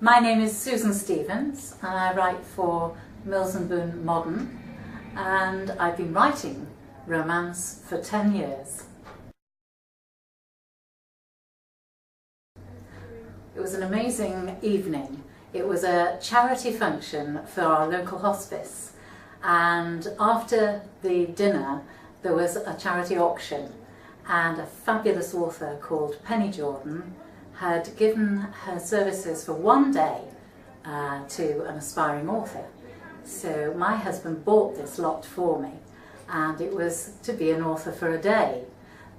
My name is Susan Stevens and I write for Mills and Boon Modern, and I've been writing romance for 10 years. It was an amazing evening. It was a charity function for our local hospice, and after the dinner there was a charity auction, and a fabulous author called Penny Jordan had given her services for one day to an aspiring author. So my husband bought this lot for me, and it was to be an author for a day.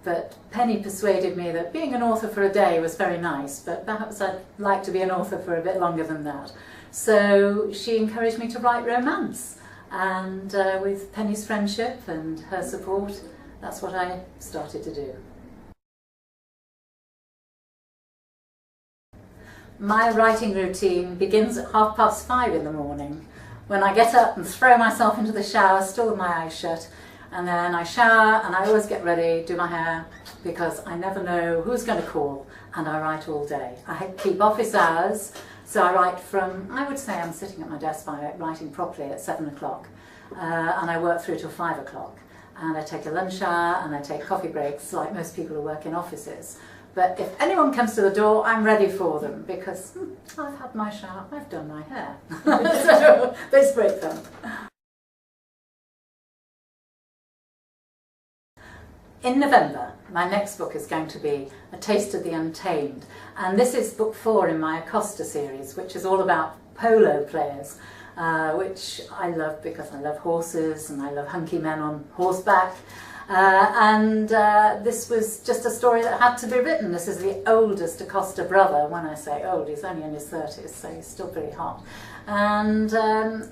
But Penny persuaded me that being an author for a day was very nice, but perhaps I'd like to be an author for a bit longer than that. So she encouraged me to write romance, and with Penny's friendship and her support, that's what I started to do. My writing routine begins at 5:30 in the morning, when I get up and throw myself into the shower, still with my eyes shut, and then I shower and I always get ready, do my hair, because I never know who's going to call, and I write all day. I keep office hours, so I write from, I would say I'm sitting at my desk by writing properly at 7 o'clock, and I work through till 5 o'clock, and I take a lunch hour and I take coffee breaks like most people who work in offices. But if anyone comes to the door, I'm ready for them, because I've had my shower, I've done my hair. So it's great fun. In November, my next book is going to be A Taste of the Untamed, and this is book 4 in my Acosta series, which is all about polo players, which I love because I love horses and I love hunky men on horseback. This was just a story that had to be written. This is the oldest Acosta brother. When I say old, he's only in his 30s, so he's still pretty hot. And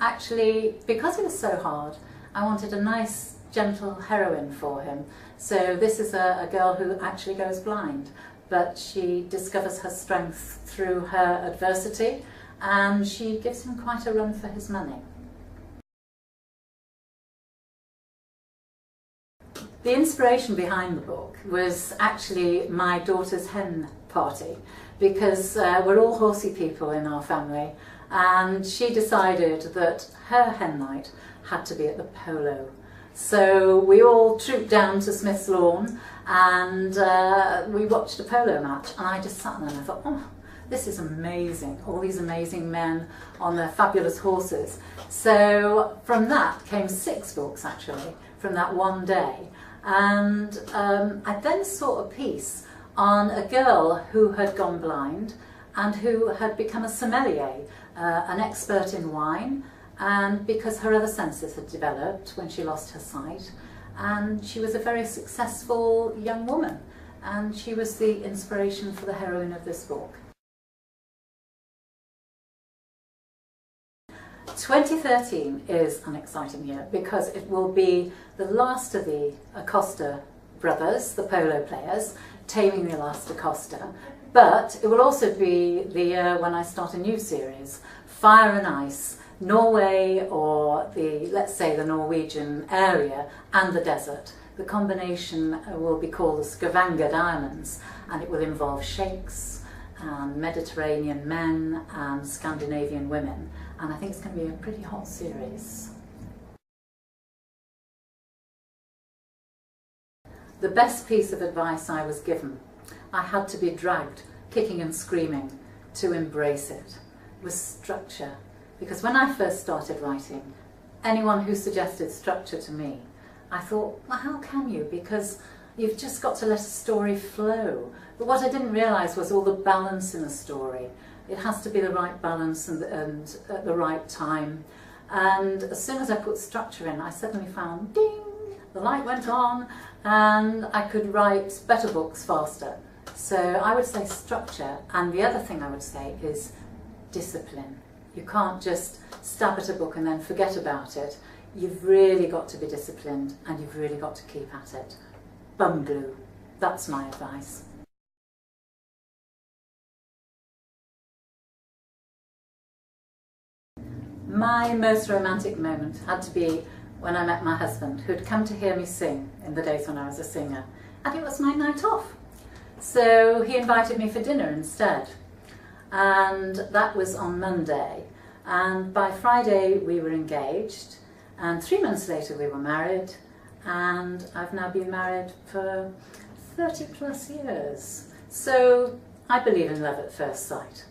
actually, because he was so hard, I wanted a nice, gentle heroine for him. So this is a girl who actually goes blind, but she discovers her strength through her adversity, and she gives him quite a run for his money. The inspiration behind the book was actually my daughter's hen party, because we're all horsey people in our family, and she decided that her hen night had to be at the polo. So we all trooped down to Smith's Lawn and we watched a polo match, and I just sat there and I thought, oh, this is amazing, all these amazing men on their fabulous horses. So from that came 6 books actually, from that one day. And I then saw a piece on a girl who had gone blind and who had become a sommelier, an expert in wine, and because her other senses had developed when she lost her sight, and she was a very successful young woman, and she was the inspiration for the heroine of this book. 2013 is an exciting year because it will be the last of the Acosta brothers, the polo players, taming the last Acosta, but it will also be the year when I start a new series, Fire and Ice, Norway, or let's say the Norwegian area and the desert. The combination will be called the Stavanger Diamonds, and it will involve sheikhs and Mediterranean men and Scandinavian women, and I think it's going to be a pretty hot series. The best piece of advice I was given, I had to be dragged kicking and screaming to embrace it, was structure. Because when I first started writing, anyone who suggested structure to me, I thought, well, how can you? Because you've just got to let a story flow. But what I didn't realise was all the balance in a story. It has to be the right balance and at the right time. And as soon as I put structure in, I suddenly found, ding, the light went on, and I could write better books faster. So I would say structure, and the other thing I would say is discipline. You can't just stab at a book and then forget about it. You've really got to be disciplined, and you've really got to keep at it. Bum glue. That's my advice. My most romantic moment had to be when I met my husband, who'd come to hear me sing in the days when I was a singer, and it was my night off. So he invited me for dinner instead. and that was on Monday. And by Friday we were engaged, and 3 months later we were married, and I've now been married for 30 plus years. So I believe in love at first sight.